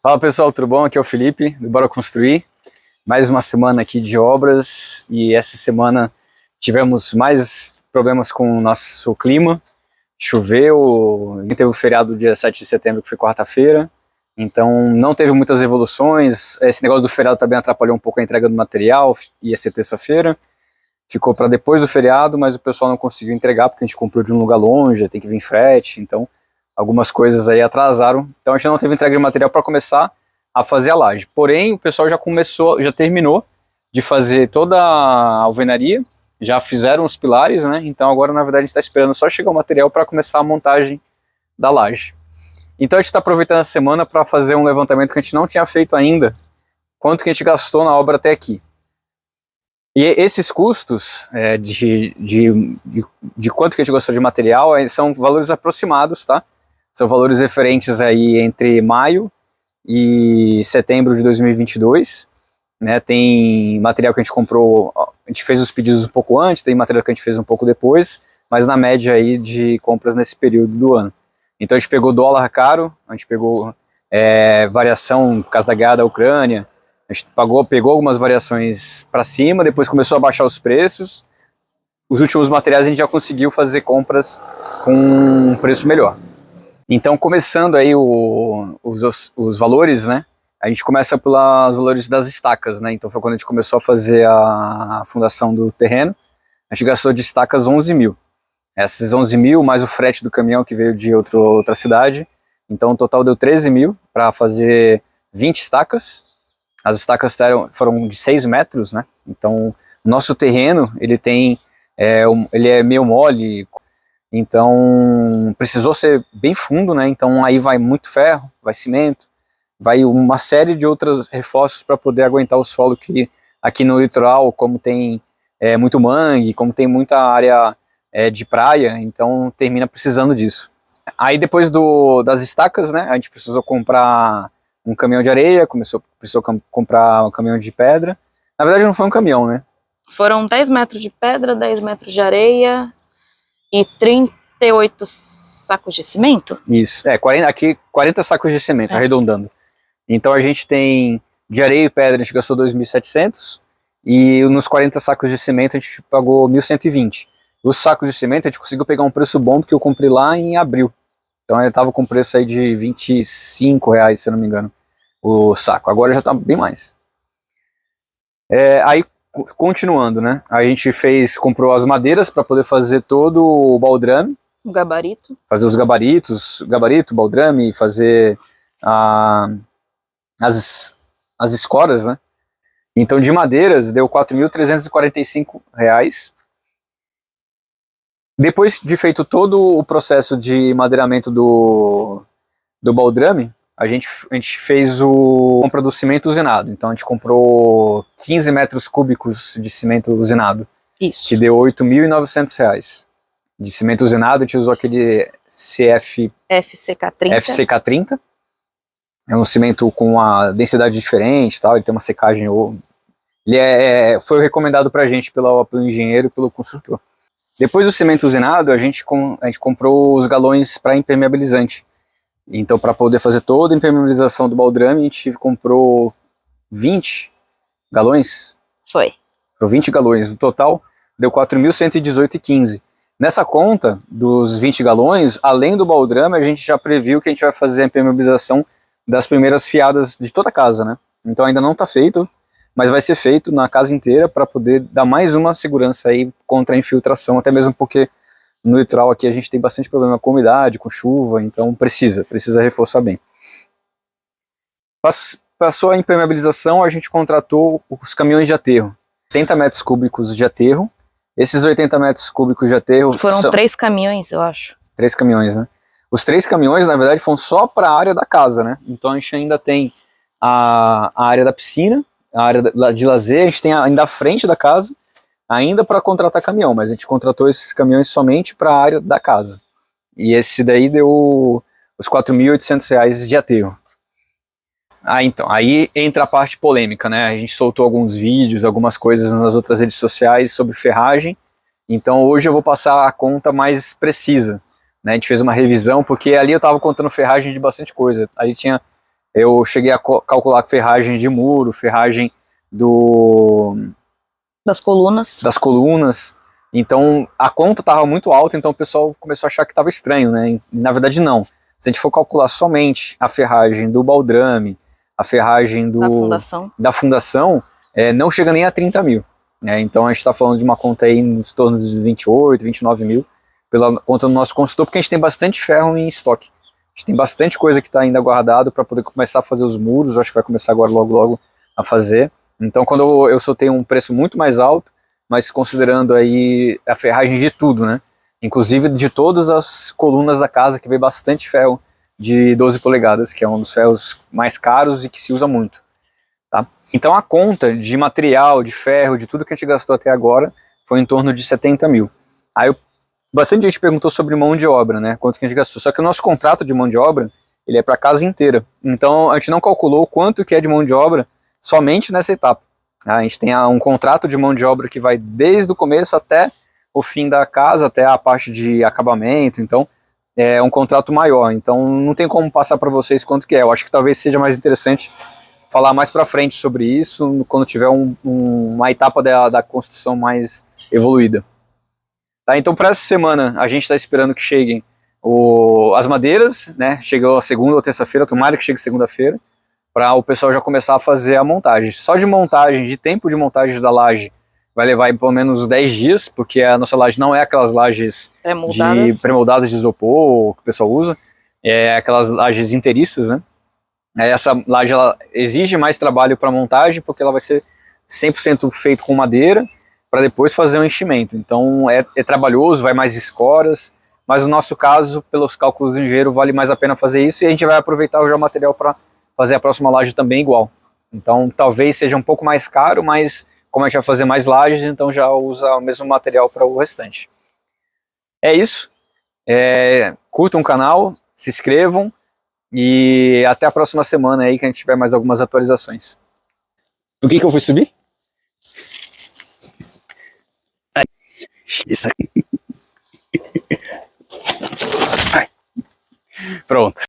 Fala pessoal, tudo bom? Aqui é o Felipe, do Bora Construir. Mais uma semana aqui de obras e essa semana tivemos mais problemas com o nosso clima. Choveu, teve o feriado dia 7 de setembro, que foi quarta-feira, então não teve muitas evoluções. Esse negócio do feriado também atrapalhou um pouco a entrega do material, ia ser terça-feira. Ficou para depois do feriado, mas o pessoal não conseguiu entregar porque a gente comprou de um lugar longe, tem que vir frete, então algumas coisas aí atrasaram. Então a gente não teve entrega de material para começar a fazer a laje. Porém, o pessoal já terminou de fazer toda a alvenaria, já fizeram os pilares, né? Então agora na verdade a gente está esperando só chegar o material para começar a montagem da laje. Então a gente está aproveitando a semana para fazer um levantamento que a gente não tinha feito ainda, quanto que a gente gastou na obra até aqui. E esses custos de quanto que a gente gastou de material são valores aproximados, tá? São valores referentes aí entre maio e setembro de 2022, né? Tem material que a gente comprou, a gente fez os pedidos um pouco antes, tem material que a gente fez um pouco depois, mas na média aí de compras nesse período do ano. Então a gente pegou dólar caro, a gente pegou variação por causa da guerra da Ucrânia, a gente pegou algumas variações para cima, depois começou a baixar os preços. Os últimos materiais a gente já conseguiu fazer compras com um preço melhor. Então, começando aí os valores, né? A gente começa pelos valores das estacas, né? Então foi quando a gente começou a fazer a fundação do terreno. A gente gastou de estacas 11 mil. Essas 11 mil, mais o frete do caminhão que veio de outra cidade. Então o total deu 13 mil para fazer 20 estacas. As estacas foram de 6 metros, né? Então o nosso terreno, ele é meio mole, então precisou ser bem fundo, né? Então aí vai muito ferro, vai cimento, vai uma série de outros reforços para poder aguentar o solo, que aqui no litoral, como tem muito mangue, como tem muita área de praia, então termina precisando disso. Aí depois das estacas, né, a gente precisou comprar um caminhão de areia, precisou comprar um caminhão de pedra. Na verdade não foi um caminhão, né? Foram 10 metros de pedra, 10 metros de areia e 38 sacos de cimento? Isso, aqui 40 sacos de cimento, arredondando. Então a gente tem de areia e pedra, a gente gastou 2.700 e nos 40 sacos de cimento a gente pagou 1.120. Os sacos de cimento a gente conseguiu pegar um preço bom, porque eu comprei lá em abril. Então ele estava com preço aí de R$25, se eu não me engano, o saco. Agora já está bem mais. Aí continuando, né? A gente comprou as madeiras para poder fazer todo o baldrame. O gabarito. Fazer os gabarito, baldrame, fazer as escoras, né? Então de madeiras deu R$4.345. Depois de feito todo o processo de madeiramento do baldrame, a gente fez a compra do cimento usinado. Então a gente comprou 15 metros cúbicos de cimento usinado. Isso. Que deu R$8.900. De cimento usinado, a gente usou aquele FCK30. É um cimento com uma densidade diferente, tal, ele tem uma secagem. Ele foi recomendado pra gente pelo engenheiro e pelo construtor. Depois do cimento usinado, a gente comprou os galões para impermeabilizante. Então, para poder fazer toda a impermeabilização do baldrame, a gente comprou 20 galões. Foi. Comprou 20 galões. No total, deu 4.118,15. Nessa conta dos 20 galões, além do baldrame, a gente já previu que a gente vai fazer a impermeabilização das primeiras fiadas de toda a casa, né? Então ainda não está feito, mas vai ser feito na casa inteira para poder dar mais uma segurança aí contra a infiltração, até mesmo porque no litoral aqui a gente tem bastante problema com umidade, com chuva, então precisa reforçar bem. Passou a impermeabilização, a gente contratou os caminhões de aterro, 80 metros cúbicos de aterro. Esses 80 metros cúbicos de aterro foram 3 caminhões, eu acho. 3 caminhões, né? Os 3 caminhões, na verdade, foram só para a área da casa, né? Então a gente ainda tem a área da piscina, a área de lazer, a gente tem ainda a frente da casa, ainda para contratar caminhão, mas a gente contratou esses caminhões somente para a área da casa. E esse daí deu os R$4.800 de aterro. Então, aí entra a parte polêmica, né? A gente soltou alguns vídeos, algumas coisas nas outras redes sociais sobre ferragem. Então hoje eu vou passar a conta mais precisa, né? A gente fez uma revisão, porque ali eu estava contando ferragem de bastante coisa. Ali tinha Eu cheguei a calcular ferragem de muro, ferragem das colunas. Então a conta estava muito alta, então o pessoal começou a achar que estava estranho, né? E, na verdade não. Se a gente for calcular somente a ferragem do baldrame, a ferragem da fundação, não chega nem a 30 mil. Né? Então a gente está falando de uma conta aí nos tornos de 28, 29 mil, pela conta do nosso consultor, porque a gente tem bastante ferro em estoque. A gente tem bastante coisa que está ainda guardado para poder começar a fazer os muros, acho que vai começar agora logo a fazer. Então quando eu soltei um preço muito mais alto, mas considerando aí a ferragem de tudo, né? Inclusive de todas as colunas da casa, que veio bastante ferro de 12 polegadas, que é um dos ferros mais caros e que se usa muito. Tá? Então a conta de material, de ferro, de tudo que a gente gastou até agora, foi em torno de 70 mil. Aí bastante gente perguntou sobre mão de obra, né? Quanto que a gente gastou. Só que o nosso contrato de mão de obra, ele é para a casa inteira. Então a gente não calculou quanto que é de mão de obra somente nessa etapa. A gente tem um contrato de mão de obra que vai desde o começo até o fim da casa, até a parte de acabamento, então é um contrato maior, então não tem como passar para vocês quanto que é. Eu acho que talvez seja mais interessante falar mais para frente sobre isso, quando tiver uma etapa da construção mais evoluída. Tá, então para essa semana a gente está esperando que cheguem as madeiras, né? Chegou a segunda ou terça-feira, tomara que chegue segunda-feira, para o pessoal já começar a fazer a montagem. Só de montagem, de tempo de montagem da laje, vai levar pelo menos 10 dias, porque a nossa laje não é aquelas lajes pré-moldadas de isopor que o pessoal usa, é aquelas lajes inteiristas, né? Essa laje ela exige mais trabalho para montagem, porque ela vai ser 100% feito com madeira, para depois fazer o enchimento. Então é trabalhoso, vai mais escoras, mas no nosso caso, pelos cálculos do engenheiro, vale mais a pena fazer isso, e a gente vai aproveitar já o material para fazer a próxima laje também igual. Então talvez seja um pouco mais caro, mas como a gente vai fazer mais lajes, então já usa o mesmo material para o restante. É isso. Curtam o canal, se inscrevam e até a próxima semana aí que a gente tiver mais algumas atualizações. O que eu fui subir? Isso aqui. Pronto.